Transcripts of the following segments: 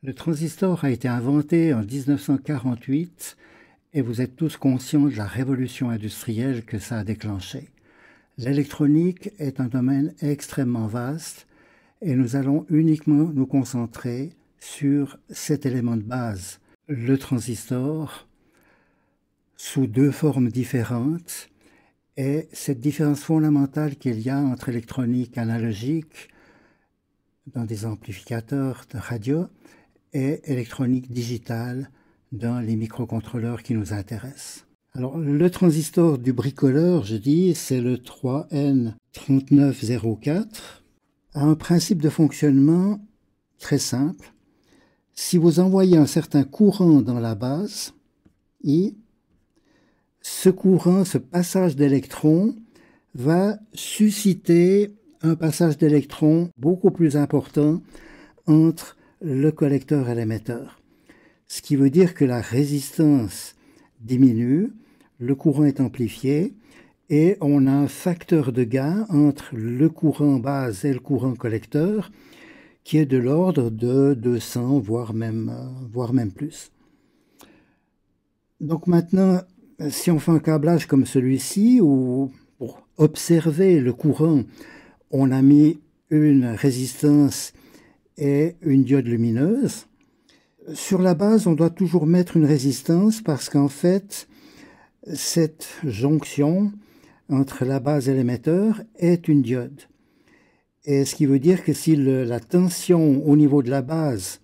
Le transistor a été inventé en 1948 et vous êtes tous conscients de la révolution industrielle que ça a déclenché. L'électronique est un domaine extrêmement vaste et nous allons uniquement nous concentrer sur cet élément de base, le transistor, sous deux formes différentes, et cette différence fondamentale qu'il y a entre électronique analogique dans des amplificateurs de radio et électronique digitale dans les microcontrôleurs qui nous intéressent. Alors, le transistor du bricoleur, je dis, c'est le 3N3904, a un principe de fonctionnement très simple. Si vous envoyez un certain courant dans la base, I, ce courant, ce passage d'électrons, va susciter un passage d'électrons beaucoup plus important entre le collecteur et l'émetteur. Ce qui veut dire que la résistance diminue, le courant est amplifié et on a un facteur de gain entre le courant base et le courant collecteur qui est de l'ordre de 200, voire même plus. Donc maintenant, si on fait un câblage comme celui-ci, où pour observer le courant, on a mis une résistance et une diode lumineuse, sur la base, on doit toujours mettre une résistance parce qu'en fait, cette jonction entre la base et l'émetteur est une diode. Et ce qui veut dire que si la tension au niveau de la base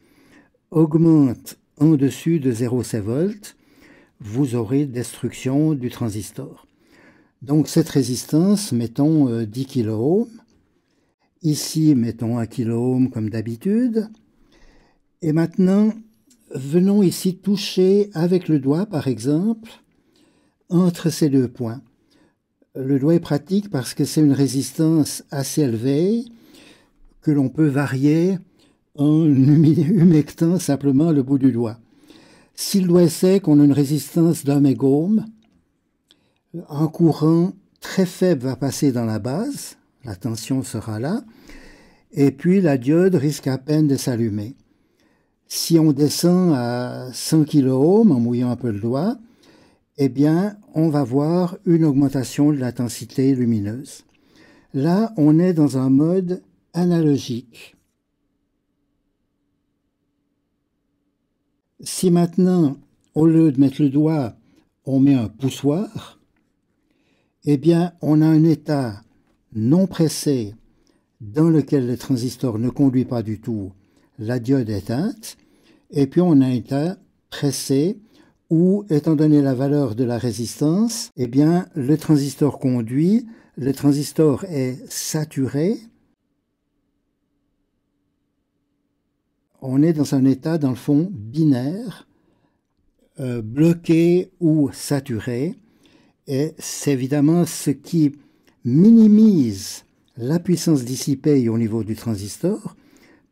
augmente en dessus de 0,7 volts, vous aurez destruction du transistor. Donc cette résistance, mettons 10 kΩ. Ici, mettons 1 kΩ comme d'habitude. Et maintenant, venons ici toucher avec le doigt, par exemple, entre ces deux points. Le doigt est pratique parce que c'est une résistance assez élevée que l'on peut varier en humectant simplement le bout du doigt. Si le doigt est sec, on a une résistance d'1 mégohm. Un courant très faible va passer dans la base, la tension sera là, et puis la diode risque à peine de s'allumer. Si on descend à 100 kΩ en mouillant un peu le doigt, eh bien, on va voir une augmentation de l'intensité lumineuse. Là, on est dans un mode analogique. Si maintenant, au lieu de mettre le doigt, on met un poussoir, eh bien, on a un état non pressé dans lequel le transistor ne conduit pas du tout, la diode est éteinte, et puis on a un état pressé où, étant donné la valeur de la résistance, eh bien, le transistor conduit, le transistor est saturé. On est dans un état, dans le fond, binaire, bloqué ou saturé, et c'est évidemment ce qui minimise la puissance dissipée au niveau du transistor,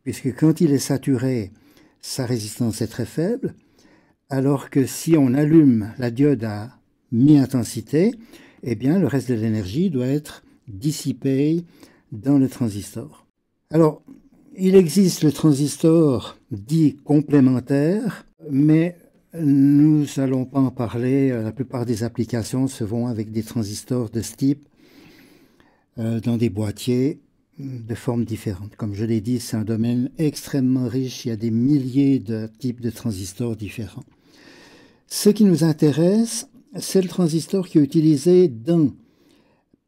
puisque quand il est saturé, sa résistance est très faible, alors que si on allume la diode à mi-intensité, eh bien le reste de l'énergie doit être dissipé dans le transistor. Alors, il existe le transistor dit complémentaire, mais nous n'allons pas en parler. La plupart des applications se font avec des transistors de ce type dans des boîtiers de formes différentes. Comme je l'ai dit, c'est un domaine extrêmement riche. Il y a des milliers de types de transistors différents. Ce qui nous intéresse, c'est le transistor qui est utilisé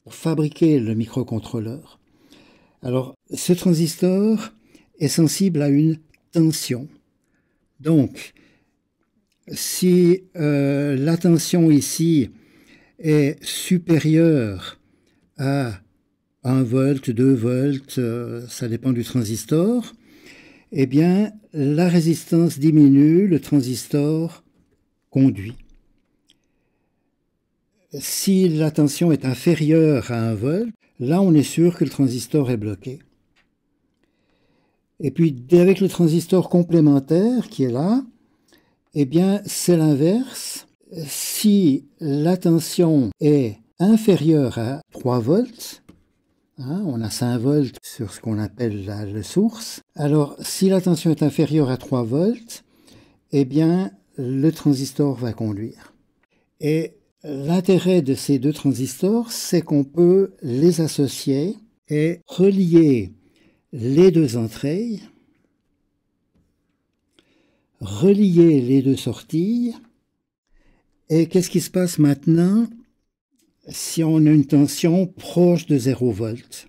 pour fabriquer le microcontrôleur. Alors, ce transistor est sensible à une tension. Donc, si la tension ici est supérieure à 1 volt, 2 volts, ça dépend du transistor, eh bien, la résistance diminue, le transistor conduit. Si la tension est inférieure à 1 volt, là, on est sûr que le transistor est bloqué. Et puis, avec le transistor complémentaire qui est là, eh bien, c'est l'inverse. Si la tension est inférieure à 3 volts, hein, on a 5 volts sur ce qu'on appelle le source. Alors, si la tension est inférieure à 3 volts, eh bien, le transistor va conduire. Et l'intérêt de ces deux transistors, c'est qu'on peut les associer et relier les deux entrées, relier les deux sorties. Et qu'est-ce qui se passe maintenant si on a une tension proche de 0 volts?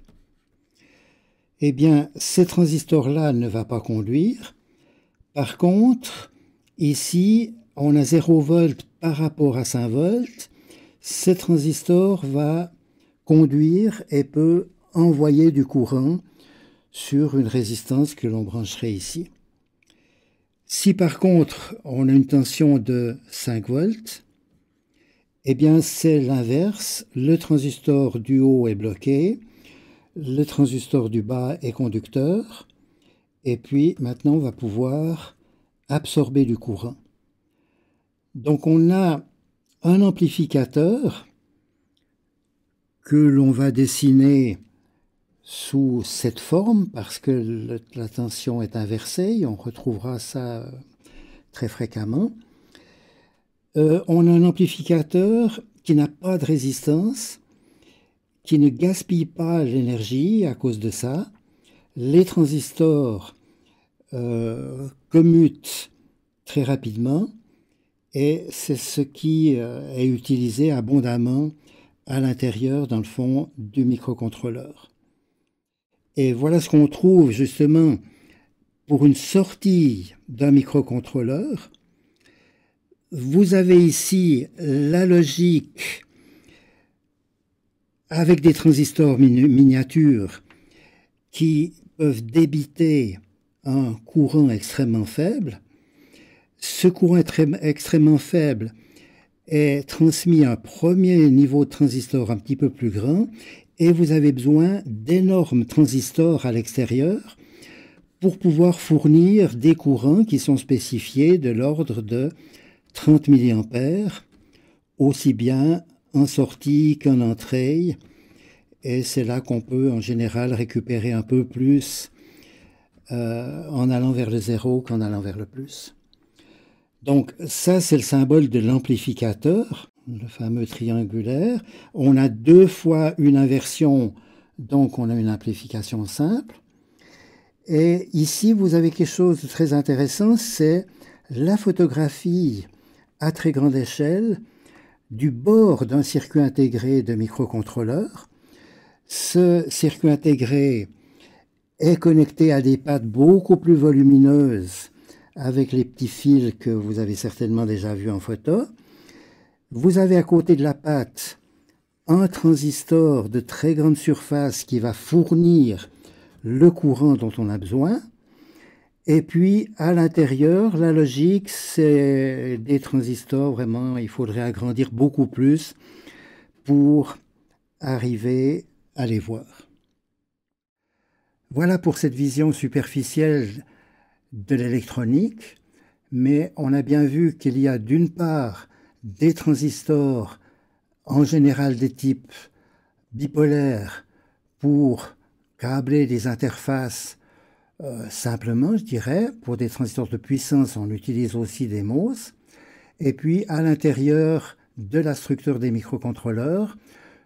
Eh bien, ce transistor-là ne va pas conduire. Par contre, ici, on a 0 volts par rapport à 5 volts. Ce transistor va conduire et peut envoyer du courant sur une résistance que l'on brancherait ici. Si par contre, on a une tension de 5 volts, eh bien, c'est l'inverse. Le transistor du haut est bloqué, le transistor du bas est conducteur, et puis maintenant, on va pouvoir absorber du courant. Donc, on a un amplificateur que l'on va dessiner sous cette forme parce que la tension est inversée. On retrouvera ça très fréquemment. On a un amplificateur qui n'a pas de résistance, qui ne gaspille pas l'énergie à cause de ça. Les transistors commutent très rapidement et c'est ce qui est utilisé abondamment à l'intérieur, dans le fond, du microcontrôleur. Et voilà ce qu'on trouve justement pour une sortie d'un microcontrôleur. Vous avez ici la logique avec des transistors miniatures qui peuvent débiter un courant extrêmement faible. Ce courant extrêmement faible est transmis à un premier niveau de transistor un petit peu plus grand et vous avez besoin d'énormes transistors à l'extérieur pour pouvoir fournir des courants qui sont spécifiés de l'ordre de 30 mA, aussi bien en sortie qu'en entrée, et c'est là qu'on peut en général récupérer un peu plus en allant vers le zéro qu'en allant vers le plus. Donc ça, c'est le symbole de l'amplificateur, le fameux triangulaire. On a 2 fois une inversion, donc on a une amplification simple. Et ici, vous avez quelque chose de très intéressant, c'est la photographie à très grande échelle du bord d'un circuit intégré de microcontrôleur. Ce circuit intégré est connecté à des pattes beaucoup plus volumineuses avec les petits fils que vous avez certainement déjà vus en photo. Vous avez à côté de la patte un transistor de très grande surface qui va fournir le courant dont on a besoin. Et puis, à l'intérieur, la logique, c'est des transistors, vraiment, il faudrait agrandir beaucoup plus pour arriver à les voir. Voilà pour cette vision superficielle de l'électronique, mais on a bien vu qu'il y a d'une part des transistors, en général des types bipolaires, pour câbler des interfaces simplement, je dirais. Pour des transistors de puissance, on utilise aussi des MOS. Et puis, à l'intérieur de la structure des microcontrôleurs,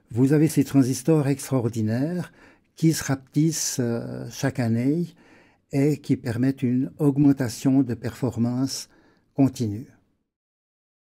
vous avez ces transistors extraordinaires qui se rapetissent chaque année et qui permettent une augmentation de performance continue.